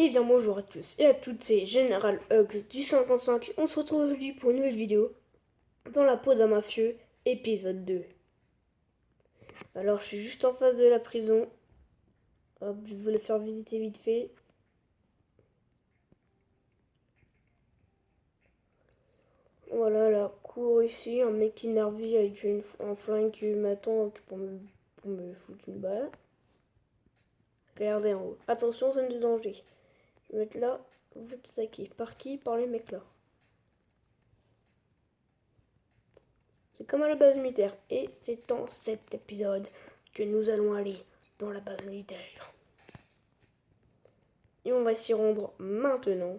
Eh bien bonjour à tous et à toutes, c'est General Hugs du 55. On se retrouve aujourd'hui pour une nouvelle vidéo dans la peau d'un mafieux, épisode 2. Alors je suis juste en face de la prison. Hop, je voulais faire visiter vite fait. Voilà la cour ici, un mec énervé avec un flingue qui m'attend pour me foutre une balle. Regardez en haut. Attention, zone de danger. Je vais mettre là, vous êtes attaqué. Par qui? Par les mecs là. C'est comme à la base militaire. Et c'est dans cet épisode que nous allons aller dans la base militaire. Et on va s'y rendre maintenant.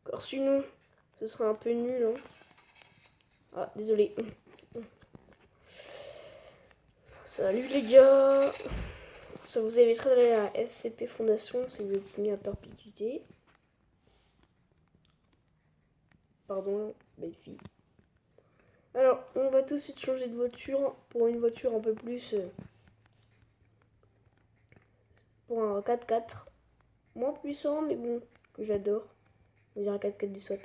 Car sinon, ce serait un peu nul. Hein. Ah, désolé. Salut les gars. Ça vous évitera d'aller à la SCP Fondation si vous êtes mis à perpétuité. Pardon, belle fille. Alors, on va tout de suite changer de voiture pour une voiture un peu plus... pour un 4x4. Moins puissant, mais bon, que j'adore. On dirait un 4x4 du SWAT.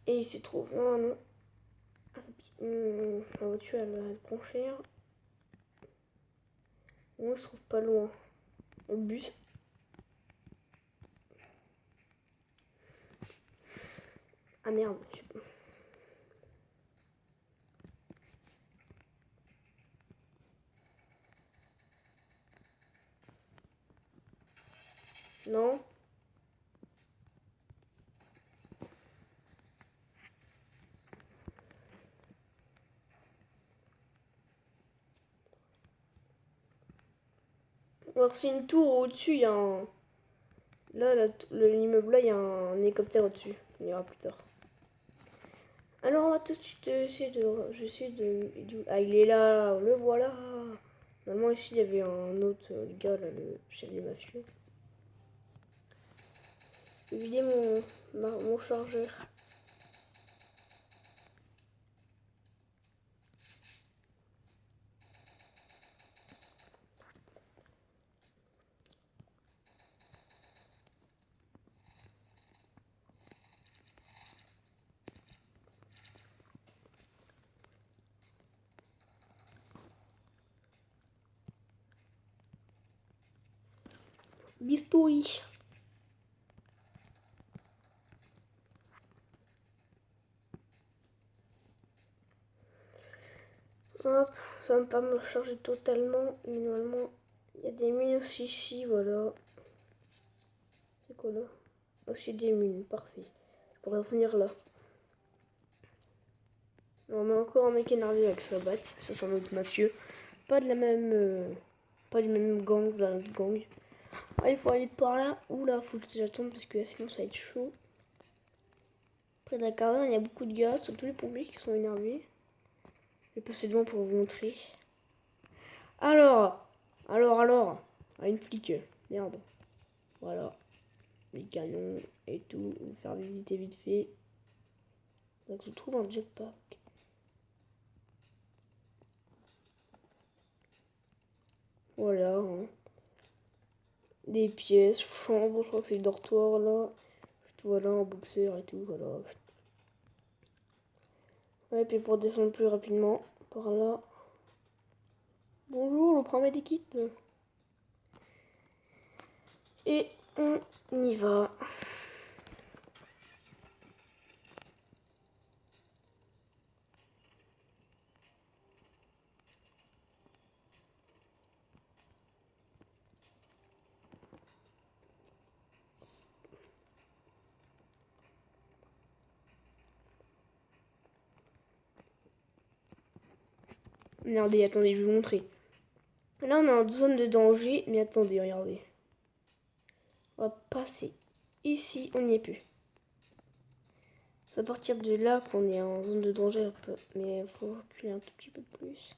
Et il se trouve... Non, non. La voiture, elle prend cher. On se trouve pas loin. Le bus. Ah merde. Non. Alors c'est une tour au-dessus, il y a un... Là, l'immeuble là, il y a un hélicoptère au-dessus. On ira plus tard. Alors on va tout de suite essayer de... J'essaie de... Ah, il est là, le voilà. Normalement ici, il y avait un autre gars, là, le chef des mafieux. J'ai vidé mon chargeur. Bistouille. Hop, ça va pas me charger totalement. Normalement, il y a des mines aussi ici, voilà. C'est quoi là? Aussi des mines, parfait. Je pourrais revenir là. On a encore un mec énervé avec sa batte. Ça, c'est un autre mafieux. Pas de la même... pas du même gang, d'un autre gang. Ah, il faut aller par là. Oula, faut que j'attende parce que sinon ça va être chaud. Près de la caserne, il y a beaucoup de gars, surtout les pompiers qui sont énervés. Je vais passer devant pour vous montrer. Alors. Ah, une flic. Merde. Voilà. Les canons et tout. Vous faire visiter vite fait. Donc je trouve un jetpack. Voilà. Hein. Des pièces, chambre, je crois que c'est le dortoir là. Voilà, un boxeur et tout, voilà. Ouais, puis pour descendre plus rapidement, par là. Bonjour, le premier des kits. Et on y va. Regardez, attendez, je vais vous montrer. Là, on est en zone de danger, mais attendez, regardez. On va passer ici, on n'y est plus. C'est à partir de là qu'on est en zone de danger un peu, mais il faut reculer un tout petit peu plus.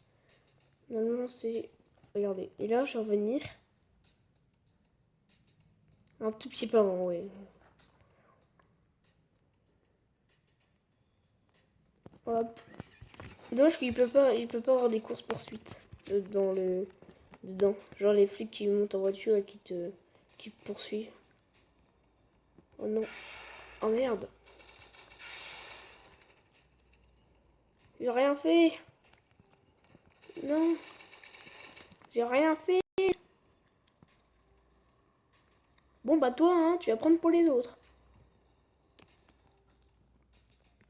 Normalement, c'est... Regardez, et là, je vais revenir. Un tout petit peu avant, oui. Hop. Dommage qu'il peut pas avoir des courses poursuites dans le dedans. Genre les flics qui montent en voiture et qui te poursuivent. Oh non. Oh merde. J'ai rien fait. Non. J'ai rien fait. Bon bah toi, hein, tu vas prendre pour les autres.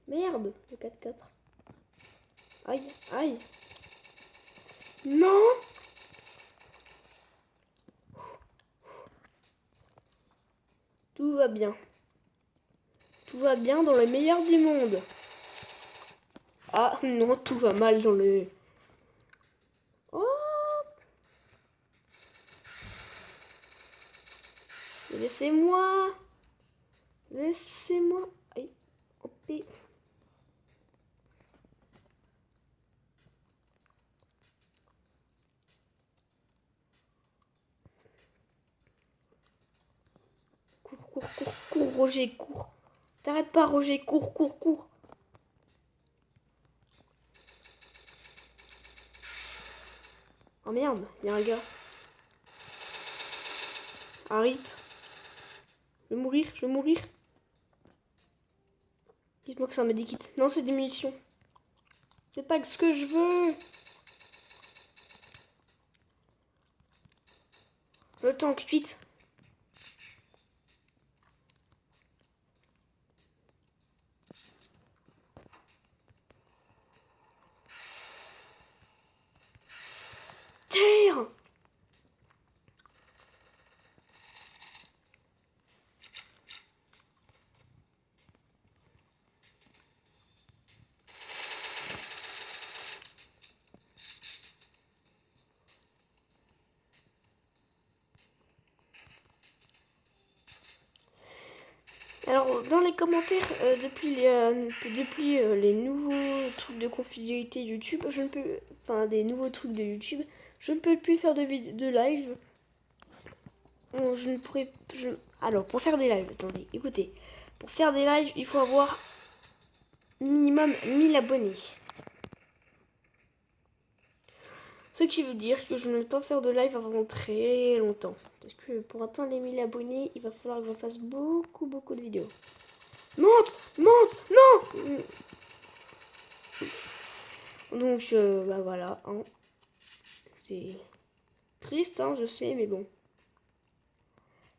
Merde, le 4x4. Aïe, aïe. Non. Tout va bien. Tout va bien dans le meilleur du monde. Ah non, tout va mal dans le... Oh. Laissez-moi. Laissez-moi. Aïe. Hop. Cours, cours, cours, cours, Roger, cours. T'arrêtes pas, Roger, cours, cours, cours. Oh merde, il y a un gars. Harry. Je vais mourir, je vais mourir. Dites-moi que c'est un medikit. Non, c'est des munitions. C'est pas ce que je veux. Le tank, vite. Tire. Alors, dans les commentaires, depuis les nouveaux trucs de confidentialité YouTube, je ne peux... Enfin, des nouveaux trucs de YouTube, je ne peux plus faire de live. Je ne pourrais... Alors, pour faire des lives, attendez, écoutez. Pour faire des lives, il faut avoir minimum 1000 abonnés. Ce qui veut dire que je ne vais pas faire de live avant très longtemps. Parce que pour atteindre les 1000 abonnés, il va falloir que je fasse beaucoup de vidéos. Monte, non. Donc, bah voilà. Hein. C'est triste, hein, je sais, mais bon.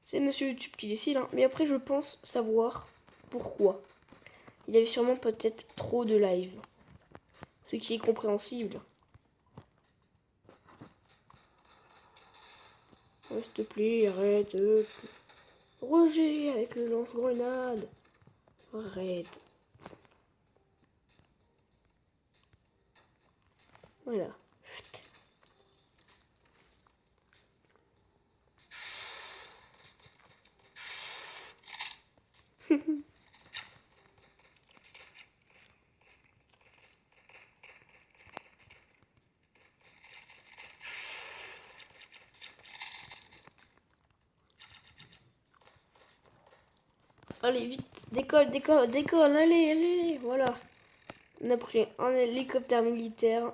C'est Monsieur YouTube qui décide. Hein. Mais après, je pense savoir pourquoi. Il avait sûrement peut-être trop de live. Ce qui est compréhensible. Oh, s'il te plaît, arrête. Roger avec le lance-grenade. Arrête. Voilà. Allez, vite, décolle, allez, voilà. On a pris un hélicoptère militaire.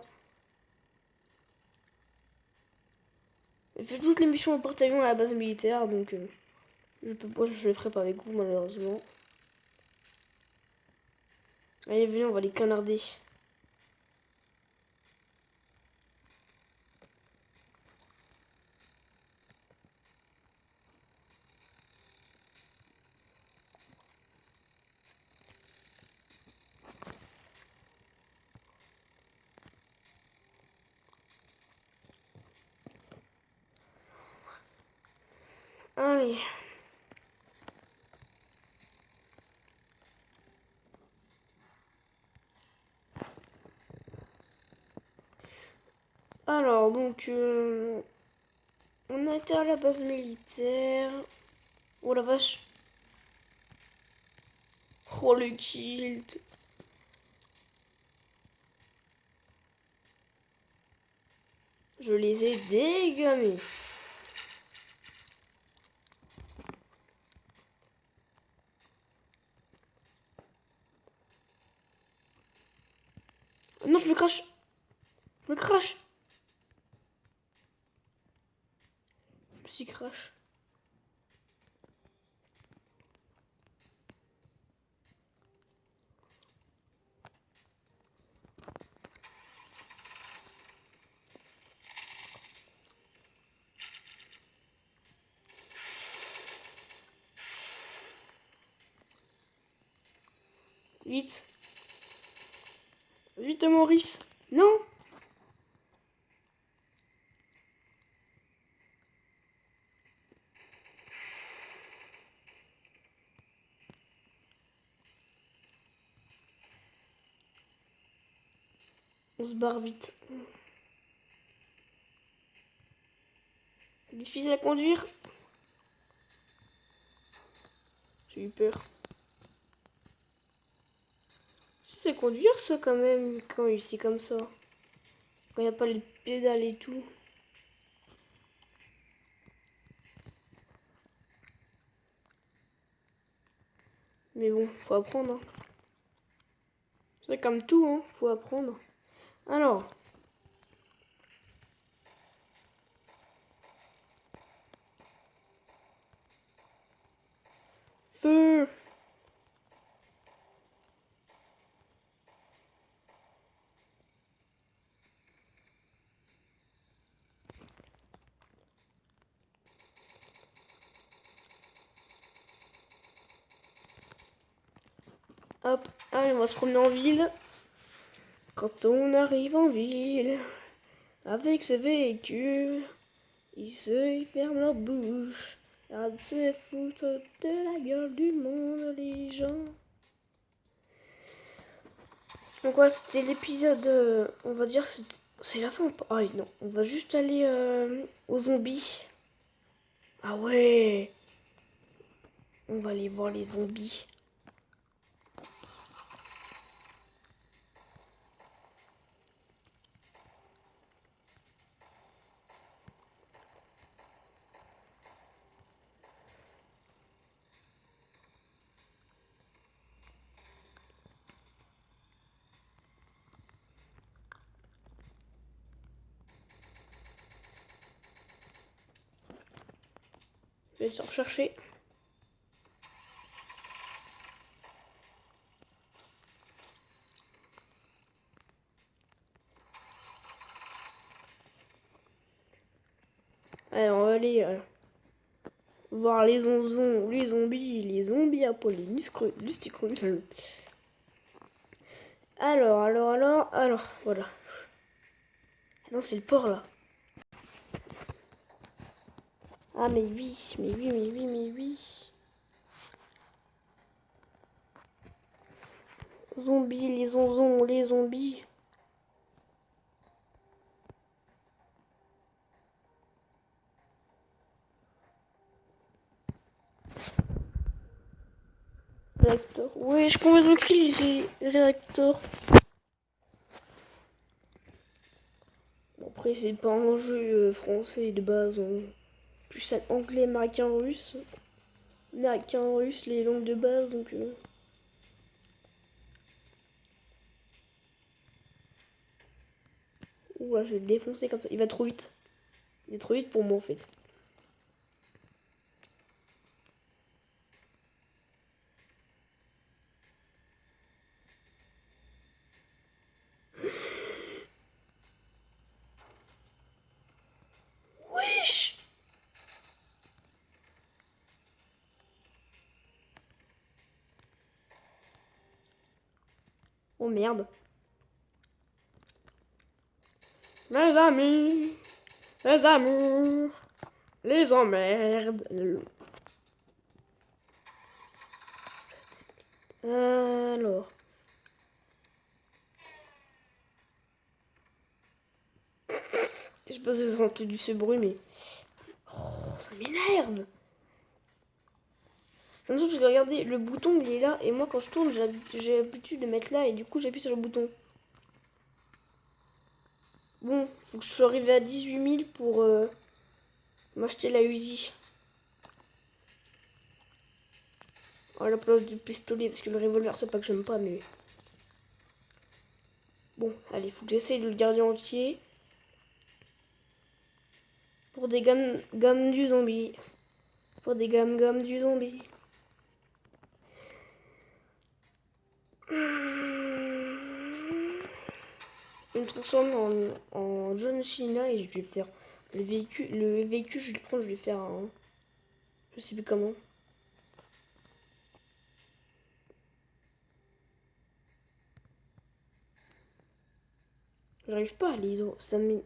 J'ai fait toutes les missions en porte-avions à la base militaire, donc je les ferai pas avec vous malheureusement. Allez, venez, on va les canarder. Allez. Alors, donc, on a été à la base militaire. Oh la vache. Oh le kill. Je les ai dégamés. Non, je me crache. Je me crache. Psy crash. Vite. Vite, Maurice. Non. On se barre vite. Difficile à conduire. J'ai eu peur. Si c'est conduire ça quand même, quand ici comme ça. Quand il n'y a pas les pédales et tout. Mais bon, faut apprendre. Hein. C'est comme tout, hein, faut apprendre. Alors. Feu. Hop, allez, on va se promener en ville. Quand on arrive en ville, avec ce véhicule, ils se ferment leur bouche. Ils se foutent de la gueule du monde, les gens. Donc voilà, c'était l'épisode, on va dire, c'est la fin. Ah non, on va juste aller aux zombies. Ah ouais, on va aller voir les zombies. Je vais te rechercher. Allez, on va aller voir les zonzons, les zombies apocalyptiques. Alors, voilà. Non, c'est le port là. Ah, mais oui. Zombies, les zonzons, les zombies. Réacteur. Oui, je comprends que les réacteurs. Bon, après, c'est pas un jeu français de base. Hein. Plus anglais, américain, russe. Américain, russe, les langues de base, donc... Ouah, je vais le défoncer comme ça. Il va trop vite. Il est trop vite pour moi, en fait. Wesh! Oh merde. Mes amis, les amours, les emmerdes. Alors. Je sais pas si vous avez entendu ce bruit, mais. Oh, ça m'énerve! Comme ça, parce que regardez, le bouton il est là, et moi quand je tourne, j'ai l'habitude de mettre là, et du coup j'appuie sur le bouton. Bon, faut que je sois arrivé à 18 000 pour m'acheter la Uzi. À la place du pistolet, parce que le revolver, c'est pas que j'aime pas, mais. Bon, allez, faut que j'essaye de le garder entier. Pour des gammes du zombie. Pour des gammes du zombie. Je me transforme en John Cena et je vais faire le véhicule. Le véhicule, je vais le prendre, je vais faire un. Je sais plus comment. J'arrive pas à les. Ça me.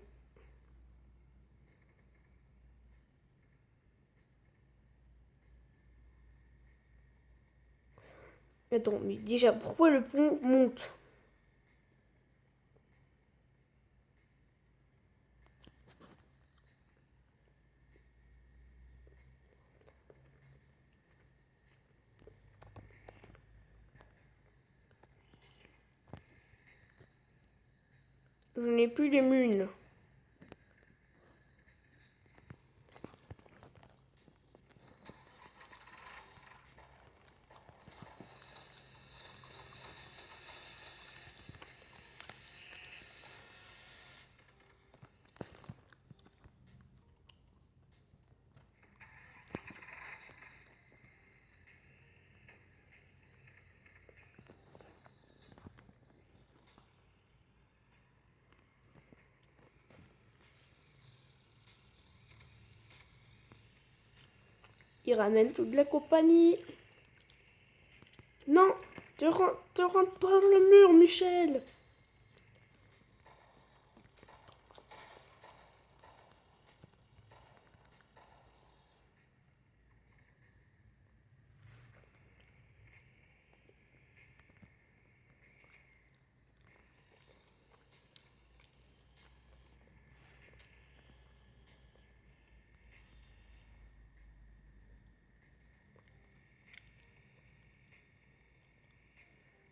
Attends, mais déjà, pourquoi le pont monte? Je n'ai plus les munes. Il ramène toute la compagnie. Non, te rentre pas dans le mur, Michel.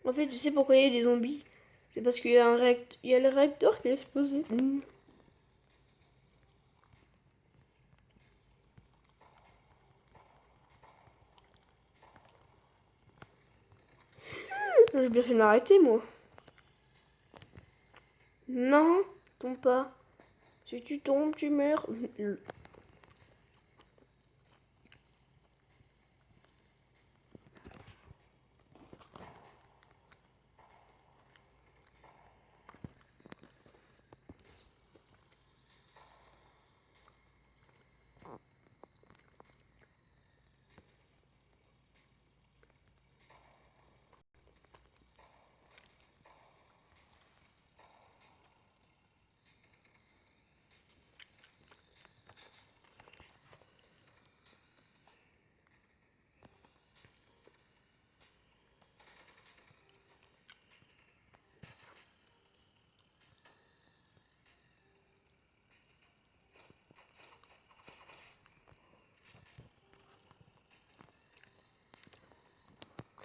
En fait, tu sais pourquoi il y a des zombies? C'est parce qu'il y a il y a le réacteur qui a explosé. J'ai bien fait de m'arrêter, moi. Non, tombe pas. Si tu tombes, tu meurs.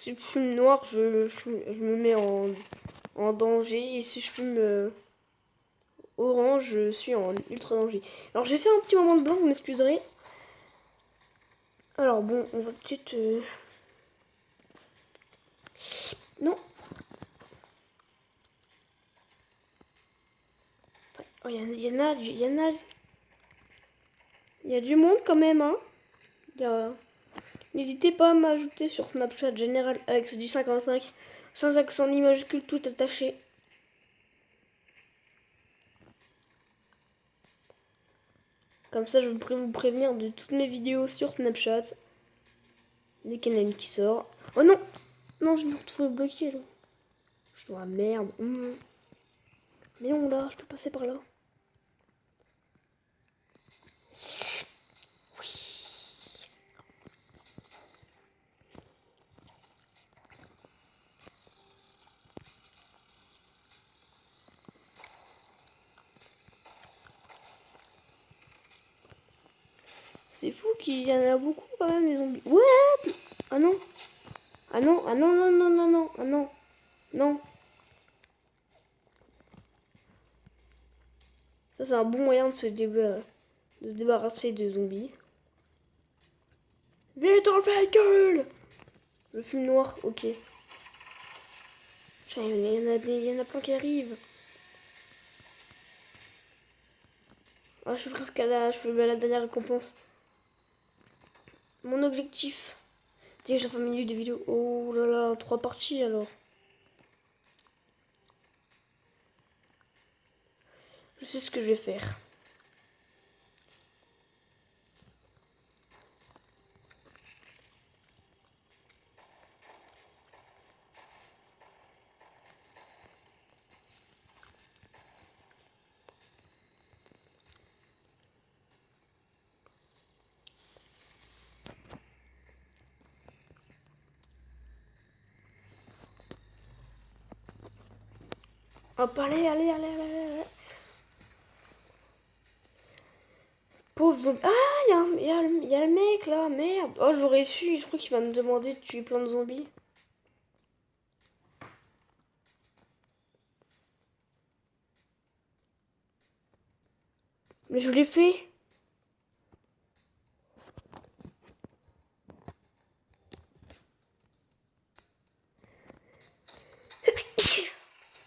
Si je fume noir, je me mets en danger. Et si je fume orange, je suis en ultra danger. Alors, j'ai fait un petit moment de blanc, vous m'excuserez. Alors, bon, on va peut-être. Non! Oh, il y en a, il y a du monde quand même, hein. N'hésitez pas à m'ajouter sur Snapchat Général Alex du 55 sans accent ni majuscule tout attaché. Comme ça, je pourrai vous prévenir de toutes mes vidéos sur Snapchat. Dès qu'il y en a une qui sort. Oh non! Non, je me retrouve bloqué là. Je suis dans la merde. Mais non, là, je peux passer par là. C'est fou qu'il y en a beaucoup quand même, les zombies. What? Ah non! Ah non, ah non, non, non, non, non, ah non, non. Ça, c'est un bon moyen de se débarrasser des zombies. Vite dans le véhicule! Le film noir, ok. Tiens, il y en a plein qui arrivent. Ah, je suis presque à la dernière récompense. Mon objectif. Déjà 20 minutes de vidéo. Oh là là, 3 parties alors. Je sais ce que je vais faire. Hop, allez. Pauvre zombie. Ah, il y a le mec là, merde. Oh, j'aurais su, je crois qu'il va me demander de tuer plein de zombies. Mais je l'ai fait.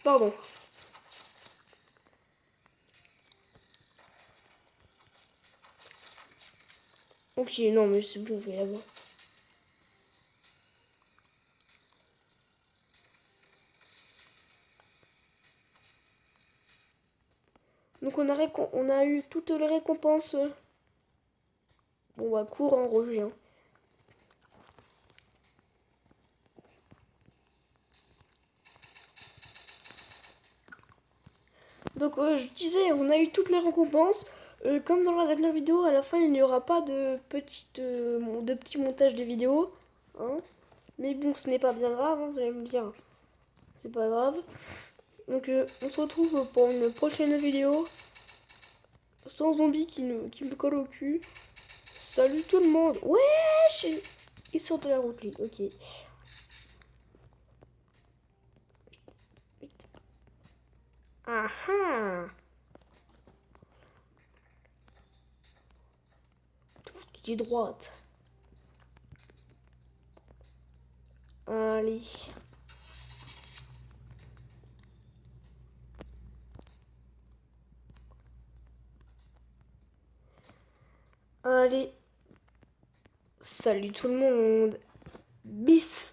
Pardon. Ok, non, mais c'est bon, je vais l'avoir. Donc on a eu toutes les récompenses. Bon bah cours en Roger. Hein. Donc je disais, on a eu toutes les récompenses. Comme dans la dernière vidéo, à la fin il n'y aura pas de petits montages de vidéos. Hein. Mais bon, ce n'est pas bien grave, hein, vous allez me dire. C'est pas grave. Donc on se retrouve pour une prochaine vidéo. Sans zombie qui me colle au cul. Salut tout le monde. Ouais, ils sont de la route, lui. Ok. Ah ah. Tu dis droite. Allez. Allez. Salut tout le monde. Bis.